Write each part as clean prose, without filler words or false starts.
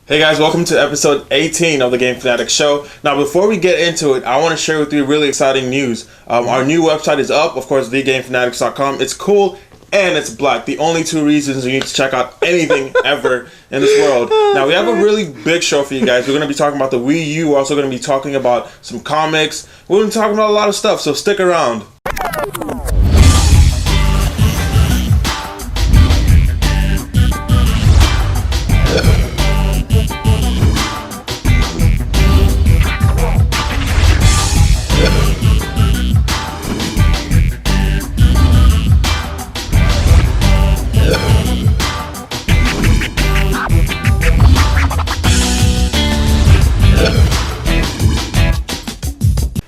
Hey guys, welcome to episode 18 of the Game Fanatics Show. Now before we get into it, I want to share with you really exciting news. Our new website is up, of course, thegamefanatics.com. It's cool and it's black. The only two reasons you need to check out anything ever in this world. Now we have a really big show for you guys. We're going to be talking about the Wii U. We're also going to be talking about some comics. We're going to be talking about a lot of stuff, so stick around.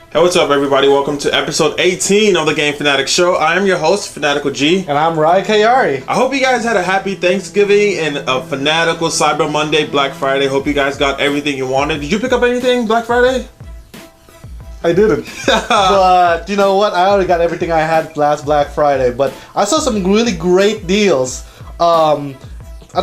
Hey, what's up everybody? Welcome to episode 18 of the Game Fanatics Show. I am your host, Fanatical G. And I'm Rai Kayari. I hope you guys had a happy Thanksgiving and a fanatical Cyber Monday, Black Friday. Hope you guys got everything you wanted. Did you pick up anything Black Friday? I didn't. But you know what? I already got everything I had last Black Friday. But I saw some really great deals. I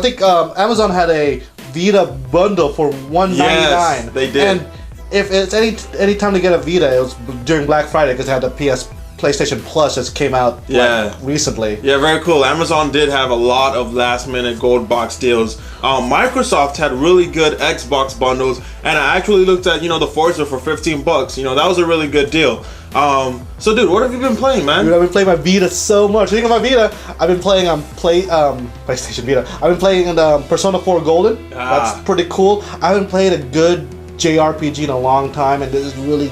think Amazon had a Vita bundle for $199. Yes, they did. And if it's any time to get a Vita, it was during Black Friday because it had the PlayStation Plus that came out recently. Yeah, very cool. Amazon did have a lot of last-minute gold box deals. Microsoft had really good Xbox bundles, and I actually looked at the Forza for $15. That was a really good deal. So dude, what have you been playing, man? Dude, I've been playing my Vita so much. Speaking of my Vita, I've been playing PlayStation Vita. I've been playing Persona 4 Golden. That's pretty cool. I haven't played a good JRPG in a long time, and this is really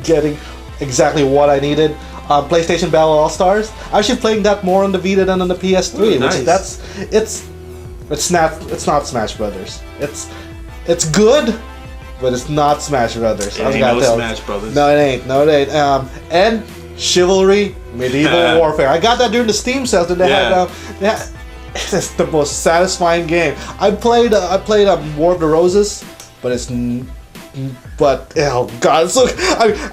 getting exactly what I needed. PlayStation Battle All-Stars. I'm actually playing that more on the Vita than on the PS3. Ooh, nice. It's not Smash Brothers. It's good, but it's not Smash Brothers. It ain't no Smash Brothers. No, it ain't. And Chivalry Medieval Warfare. I got that during the Steam sales that they had. It's the most satisfying game. I played War of the Roses, but oh god, so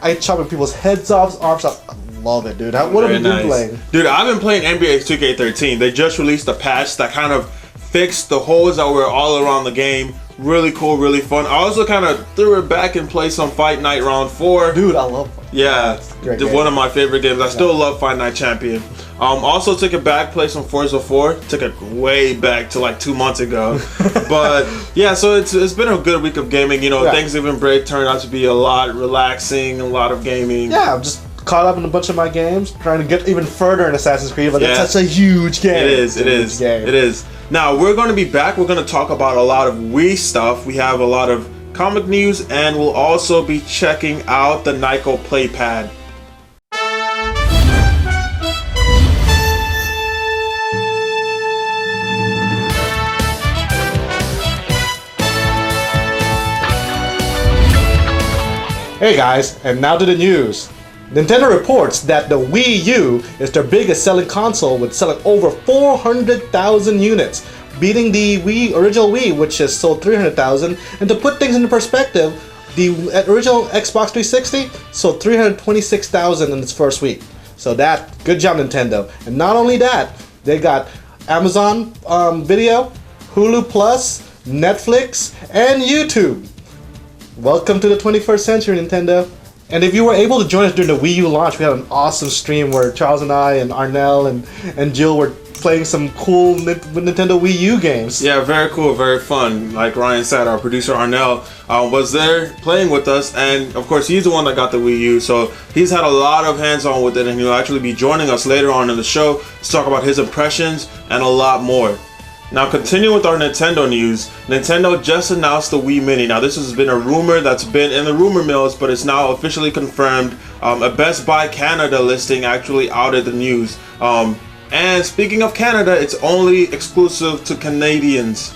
I chopping people's heads off, arms off. I love it, dude. What have you been playing? Dude, I've been playing NBA 2K13. They just released a patch that kind of fixed the holes that were all around the game. Really cool, really fun. I also kind of threw it back and played some Fight Night Round 4. Dude, I love Fight Night. Yeah, one of my favorite games. I still love Fight Night Champion. Also took it back, played some Forza 4. Took it way back to like 2 months ago. But yeah, so it's been a good week of gaming. Thanksgiving break turned out to be a lot relaxing, a lot of gaming. Yeah, I'm just caught up in a bunch of my games, trying to get even further in Assassin's Creed, but it's such a huge game. It is. Now, we're going to be back. We're going to talk about a lot of Wii stuff. We have a lot of comic news, and we'll also be checking out the Nyko Playpad. Hey guys, and now to the news. Nintendo reports that the Wii U is their biggest selling console, with selling over 400,000 units, beating the original Wii, which has sold 300,000. And to put things into perspective, the original Xbox 360 sold 326,000 in its first week. So good job Nintendo. And not only that, they got Amazon Video, Hulu Plus, Netflix, and YouTube. Welcome to the 21st century, Nintendo. And if you were able to join us during the Wii U launch, we had an awesome stream where Charles and I and Arnell and Jill were playing some cool Nintendo Wii U games. Yeah, very cool, very fun. Like Ryan said, our producer Arnell was there playing with us, and of course he's the one that got the Wii U, so he's had a lot of hands-on with it, and he'll actually be joining us later on in the show to talk about his impressions and a lot more. Now, continuing with our Nintendo news, Nintendo just announced the Wii Mini. Now, this has been a rumor that's been in the rumor mills, but it's now officially confirmed. A Best Buy Canada listing actually outed the news. And speaking of Canada, it's only exclusive to Canadians.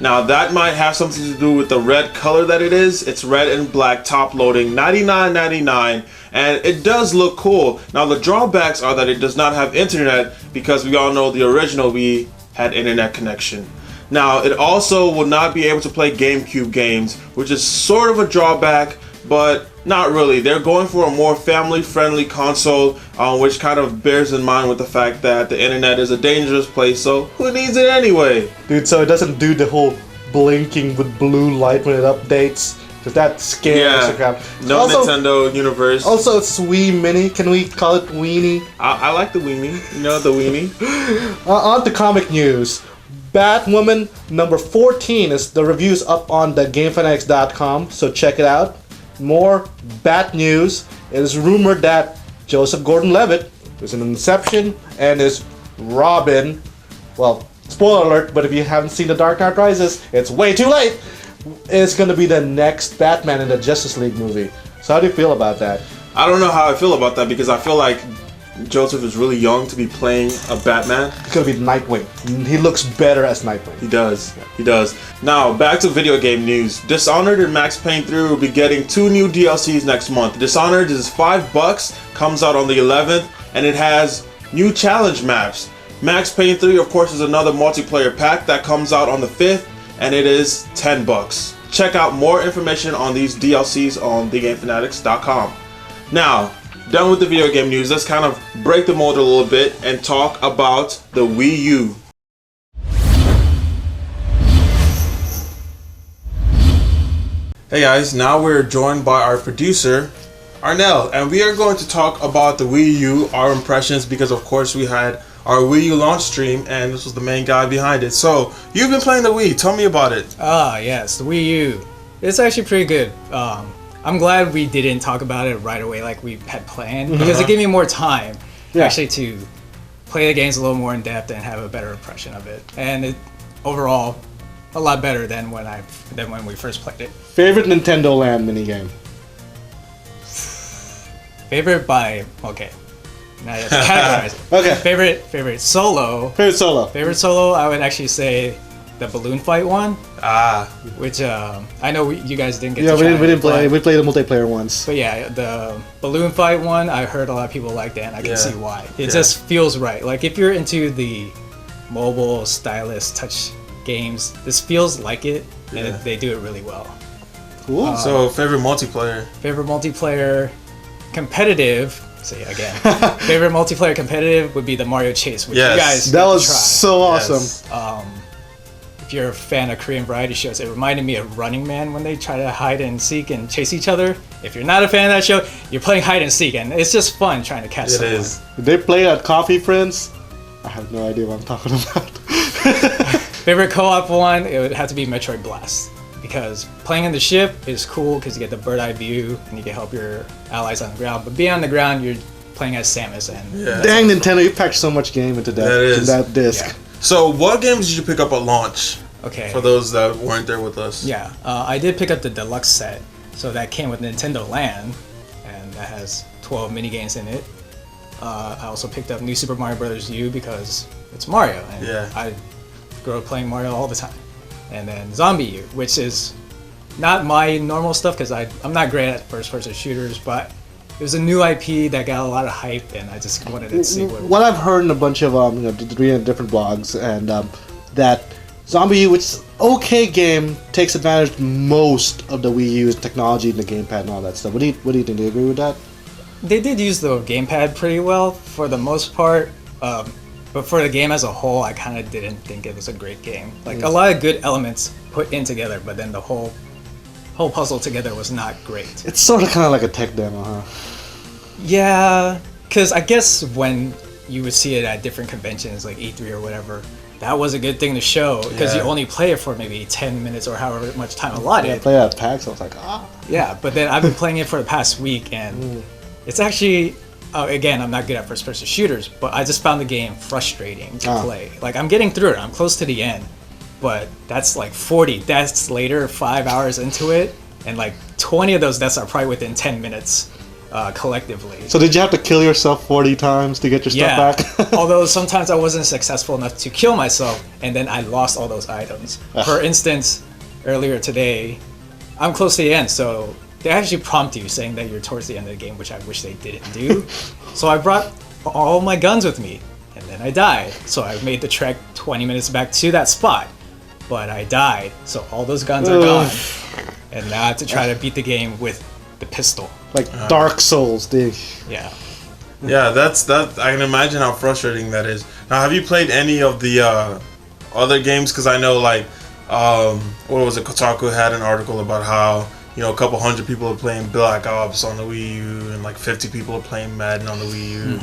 Now, that might have something to do with the red color that it is. It's red and black, top loading, $99.99, and it does look cool. Now, the drawbacks are that it does not have internet, because we all know the original Wii had internet connection. Now, it also will not be able to play GameCube games, which is sort of a drawback, but not really. They're going for a more family-friendly console, which kind of bears in mind with the fact that the internet is a dangerous place, so who needs it anyway? Dude, so it doesn't do the whole blinking with blue light when it updates. Because that scares the crap. No also, Nintendo universe. Also, it's Wii Mini. Can we call it Weenie? I like the weenie. You know, the weenie. On to comic news. Batwoman number 14 is the reviews up on the GameFanatics.com, so check it out. More Bat news. It is rumored that Joseph Gordon-Levitt is an Inception and is Robin. Well, spoiler alert, but if you haven't seen The Dark Knight Rises, it's way too late. It's going to be the next Batman in the Justice League movie. So how do you feel about that? I don't know how I feel about that because I feel like Joseph is really young to be playing a Batman. It's going to be Nightwing. He looks better as Nightwing. He does. He does. Now, back to video game news. Dishonored and Max Payne 3 will be getting 2 new DLCs next month. Dishonored is $5, comes out on the 11th, and it has new challenge maps. Max Payne 3, of course, is another multiplayer pack that comes out on the 5th, and it is $10. Check out more information on these DLCs on thegamefanatics.com. Now, done with the video game news, let's kind of break the mold a little bit and talk about the Wii U. Hey guys, now we're joined by our producer, Arnell, and we are going to talk about the Wii U, our impressions, because of course we had our Wii U launch stream, and this was the main guy behind it. So, you've been playing the Wii. Tell me about it. Ah, yes, the Wii U. It's actually pretty good. I'm glad we didn't talk about it right away like we had planned, because it gave me more time actually to play the games a little more in depth and have a better impression of it. And it overall a lot better than when we first played it. Favorite Nintendo Land minigame? Favorite by now you have to categorize it. Okay. Favorite solo. Favorite solo, I would actually say the balloon fight one. Which I know you guys didn't get to try. Yeah, we didn't play. We played the multiplayer once. But yeah, the balloon fight one, I heard a lot of people like that, and I can see why. It just feels right. Like if you're into the mobile stylus touch games, this feels like it, and they do it really well. Cool. So favorite multiplayer? Favorite multiplayer competitive. See again. Favorite multiplayer competitive would be the Mario Chase, which you guys that was try. so awesome. If you're a fan of Korean variety shows, it reminded me of Running Man when they try to hide and seek and chase each other. If you're not a fan of that show, you're playing hide and seek, and it's just fun trying to catch someone. It is. Did they play at Coffee Friends? I have no idea what I'm talking about. Favorite co-op one, it would have to be Metroid Blast. Because playing in the ship is cool because you get the bird eye view and you can help your allies on the ground. But being on the ground, you're playing as Samus. And dang Nintendo, you packed so much game into that disc. Yeah. So what games did you pick up at launch? Okay. For those that weren't there with us. Yeah, I did pick up the deluxe set. So that came with Nintendo Land, and that has 12 minigames in it. I also picked up New Super Mario Bros. U because it's Mario, and I grew up playing Mario all the time. And then Zombie U, which is not my normal stuff because I'm not great at first-person shooters, but it was a new IP that got a lot of hype, and I just wanted to see what I've heard in a bunch of reading different blogs, and that Zombie U, which is okay game, takes advantage most of the Wii U's technology and the gamepad and all that stuff. What do you think? Do you agree with that? They did use the gamepad pretty well for the most part. But for the game as a whole, I kind of didn't think it was a great game. Like a lot of good elements put in together, but then the whole puzzle together was not great. It's sort of kind of like a tech demo, huh? Yeah, because I guess when you would see it at different conventions like E3 or whatever, that was a good thing to show because you only play it for maybe 10 minutes or however much time allotted. I play at PAX, I was like, Yeah, but then I've been playing it for the past week, and it's actually... again, I'm not good at first-person shooters, but I just found the game frustrating to play. Like, I'm getting through it. I'm close to the end, but that's like 40 deaths later, 5 hours into it, and like 20 of those deaths are probably within 10 minutes collectively. So did you have to kill yourself 40 times to get your stuff back? Although sometimes I wasn't successful enough to kill myself, and then I lost all those items. For instance, earlier today, I'm close to the end, so... they actually prompt you saying that you're towards the end of the game, which I wish they didn't do. So I brought all my guns with me, and then I died. So I made the trek 20 minutes back to that spot, but I died. So all those guns are gone, and now I have to try to beat the game with the pistol. Like Dark Souls, dude. Yeah. Yeah, that. I can imagine how frustrating that is. Now, have you played any of the other games? Because I know, like, what was it? Kotaku had an article about how a couple hundred people are playing Black Ops on the Wii U, and like 50 people are playing Madden on the Wii U.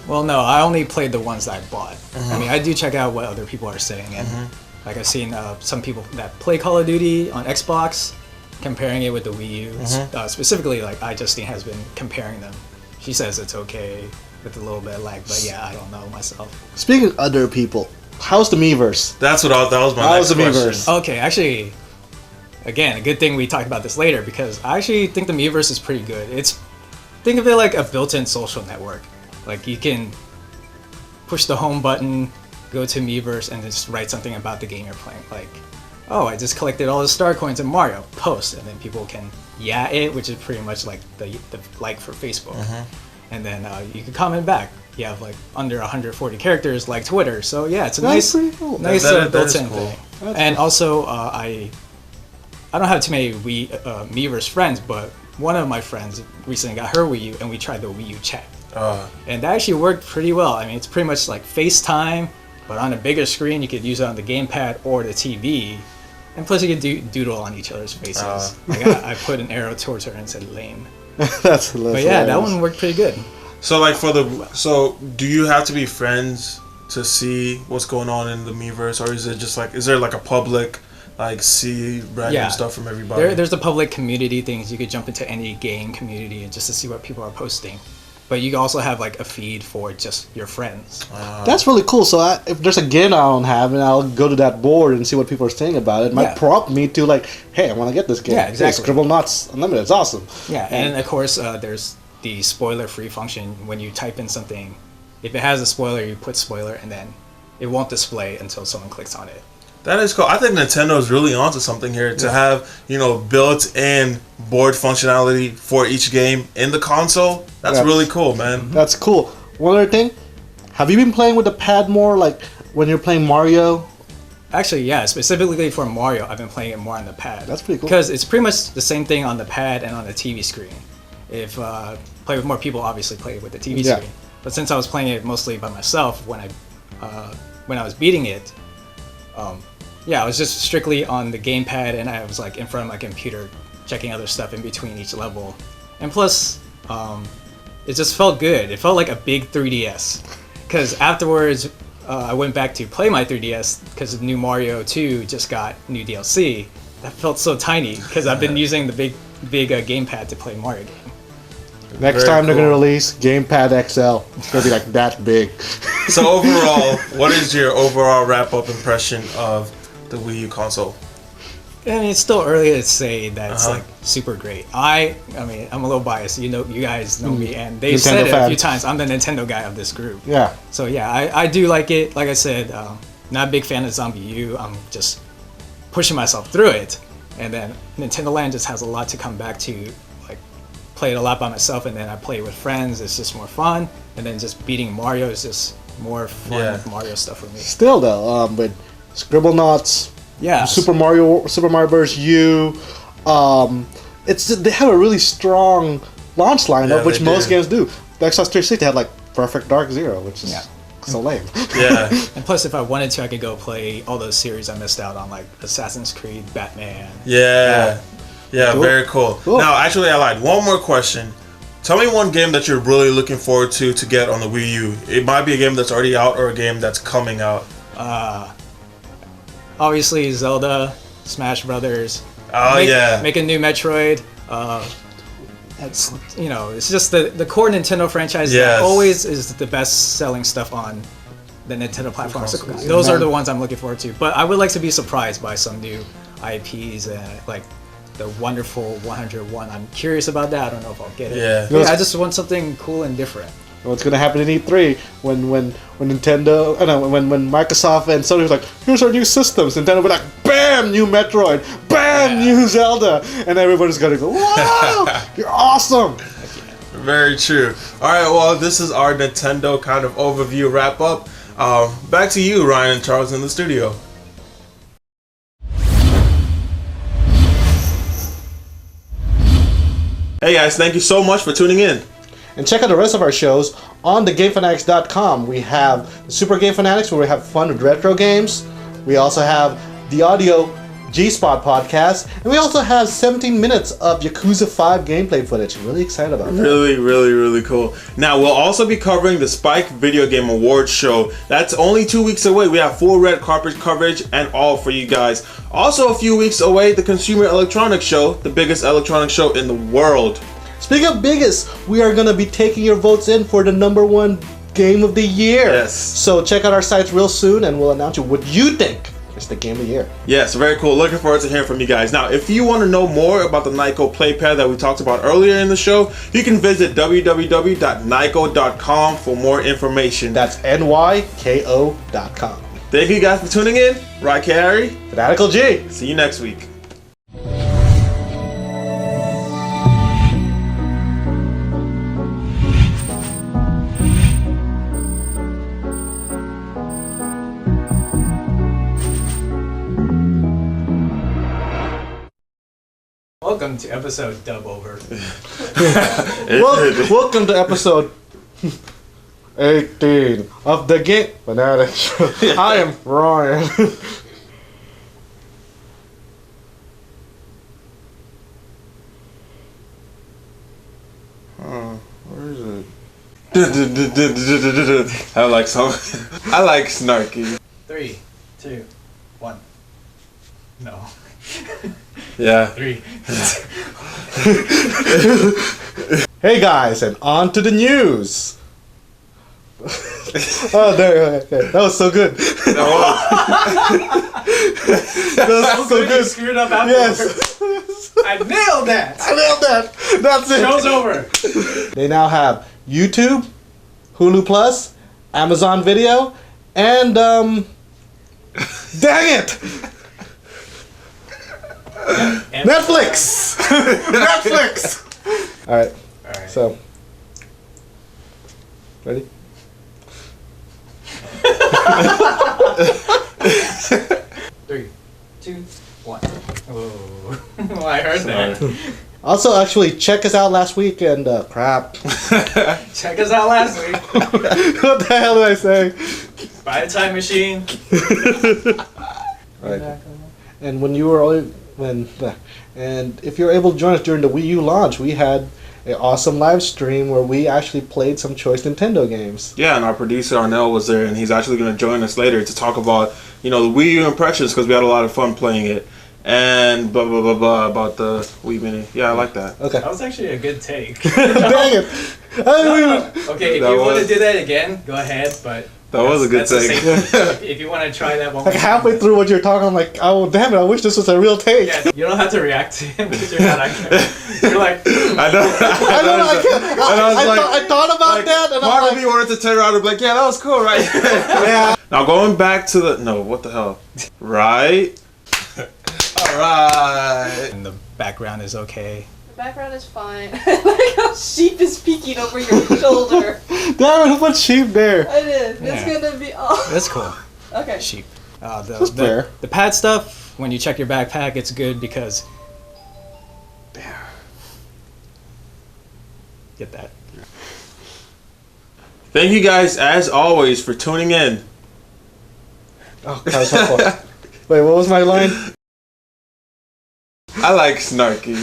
Well, no, I only played the ones that I bought. I mean, I do check out what other people are saying, and like I've seen some people that play Call of Duty on Xbox comparing it with the Wii U. Specifically, like iJustine has been comparing them. She says it's okay with a little bit of lag, but yeah, I don't know myself. Speaking of other people, how's the Miiverse? That was my next question. Okay, actually, again, a good thing we talked about this later, because I actually think the Miiverse is pretty good. Think of it like a built-in social network. Like you can push the home button, go to Miiverse, and just write something about the game you're playing. Like, oh, I just collected all the star coins in Mario. Post, and then people can it, which is pretty much like the like for Facebook. And then you can comment back. You have like under 140 characters like Twitter. So yeah, it's a nice cool. built-in cool. thing. And cool. Also, I don't have too many Miiverse friends, but one of my friends recently got her Wii U, and we tried the Wii U chat. And that actually worked pretty well. I mean, it's pretty much like FaceTime, but on a bigger screen. You could use it on the gamepad or the TV. And plus, you could doodle on each other's faces. Like I put an arrow towards her and said lame. That's But yeah, that one worked pretty good. So like do you have to be friends to see what's going on in the Miiverse, or is it just like, is there like a public like see random stuff from everybody? There's the public community things. You could jump into any game community and just to see what people are posting. But you also have like a feed for just your friends. That's really cool. So if there's a game I don't have, and I'll go to that board and see what people are saying about it, it might prompt me to like, hey, I want to get this game. Yeah, exactly. Hey, Scribblenauts Unlimited. It's awesome. Yeah, and of course there's the spoiler-free function. When you type in something, if it has a spoiler, you put spoiler, and then it won't display until someone clicks on it. That is cool. I think Nintendo's really onto something here to have, built-in board functionality for each game in the console. That's really cool, man. That's cool. One other thing, have you been playing with the pad more, like when you're playing Mario? Actually, yeah, specifically for Mario, I've been playing it more on the pad. That's pretty cool. Because it's pretty much the same thing on the pad and on the TV screen. If play with more people, obviously play with the TV screen. But since I was playing it mostly by myself when I was beating it, I was just strictly on the gamepad, and I was like in front of my computer checking other stuff in between each level. And plus, it just felt good. It felt like a big 3DS. Because afterwards, I went back to play my 3DS because the new Mario 2 just got new DLC. That felt so tiny because I've been using the big gamepad to play Mario game. Next time they're gonna release Gamepad XL, it's gonna be like that big. So overall, what is your overall wrap-up impression of the Wii U console? I mean, it's still early to say that it's like super great. I mean, I'm a little biased. You guys know me, and they've said it a few times. I'm the Nintendo guy of this group. Yeah. So yeah, I do like it. Like I said, not a big fan of Zombie U. I'm just pushing myself through it, and then Nintendo Land just has a lot to come back to. Like, play it a lot by myself, and then I play it with friends. It's just more fun, and then just beating Mario is just more fun Mario stuff for me. Still though, with Scribblenauts. Yeah, Super Mario Bros. U. They have a really strong launch lineup, which most games do. The Xbox 360 had like Perfect Dark Zero, which is so lame. Yeah. And plus, if I wanted to, I could go play all those series I missed out on, like Assassin's Creed, Batman. Yeah, cool. Very cool. Now, actually, I lied. One more question. Tell me one game that you're really looking forward to get on the Wii U. It might be a game that's already out or a game that's coming out. Obviously, Zelda, Smash Brothers. Make a new Metroid. It's just the core Nintendo franchise that always is the best selling stuff on the Nintendo platform. So those are the ones I'm looking forward to. But I would like to be surprised by some new IPs, like the wonderful 101. I'm curious about that. I don't know if I'll get it. I just want something cool and different. What's gonna happen in E3 when Nintendo, when Microsoft and Sony was like, here's our new systems. Nintendo will be like, bam, new Metroid, bam, new Zelda, and everybody's gonna go, wow, you're awesome. Very true. All right, well, this is our Nintendo kind of overview wrap up. Back to you, Ryan and Charles, in the studio. Hey guys, thank you so much for tuning in. And check out the rest of our shows on thegamefanatics.com. We have the Super Game Fanatics, where we have fun with retro games. We also have the audio G-Spot podcast, and we also have 17 minutes of Yakuza 5 gameplay footage. Really excited about that. Really cool. Now, we'll also be covering the Spike Video Game Awards show. That's only 2 weeks away. We have full red carpet coverage and all for you guys. Also, a few weeks away, the Consumer Electronics Show, the biggest electronics show in the world. Speaking of biggest, we are going to be taking your votes in for the #1 game of the year. Yes. So check out our sites real soon, and we'll announce you what you think. It's the game of the year. Yes, very cool. Looking forward to hearing from you guys. Now, if you want to know more about the Nyko playpad that we talked about earlier in the show, you can visit www.nyko.com for more information. That's nyko.com. Thank you guys for tuning in. Right, Harry? Fanatical G. See you next week. Welcome to episode dub over. Welcome to episode 18 of the Game Fanatics Show. I am Ryan. Where is it? I like snarky. 3, 2, 1. No. Yeah. 3. Hey guys, and on to the news. Oh, there. Okay. That was so good. That was so good. Screwed up afterwards. Yes. I nailed that. That's it. Show's over. They now have YouTube, Hulu Plus, Amazon Video, and dang it, Netflix. Netflix. All right. So, ready? 3, 2, 1. Oh, I heard that. Also, actually, check us out last week and crap. Check us out last week. What the hell did I say? Buy a time machine. Right. And when you were and if you're able to join us during the WiiU launch, we had an awesome live stream where we actually played some choice Nintendo games. Yeah, and our producer Arnell was there, and he's actually going to join us later to talk about, the Wii U impressions, because we had a lot of fun playing it, and blah blah blah blah about the Wii Mini. Yeah, I like that. Okay. That was actually a good take. Dang it! Okay, if you want to do that again, go ahead, but... That was a good take. If you want to try that one Like halfway through what you're talking, I'm like, oh damn it! I wish this was a real take. Yeah, you don't have to react to him because you're not acting. You're like, I thought about that, and part I'm of me wanted to turn around and be like, yeah, that was cool, right? yeah. Now going back to what the hell? Right? Alright. and the background is okay. Background is fine. I like how sheep is peeking over your shoulder. Damn it, put sheep there. It is. Yeah. It's gonna be awesome. That's cool. Okay. Sheep. That's fair. The pad stuff, when you check your backpack, it's good because... Get that. Thank you guys, as always, for tuning in. Oh, that was helpful. Wait, what was my line? I like snarky.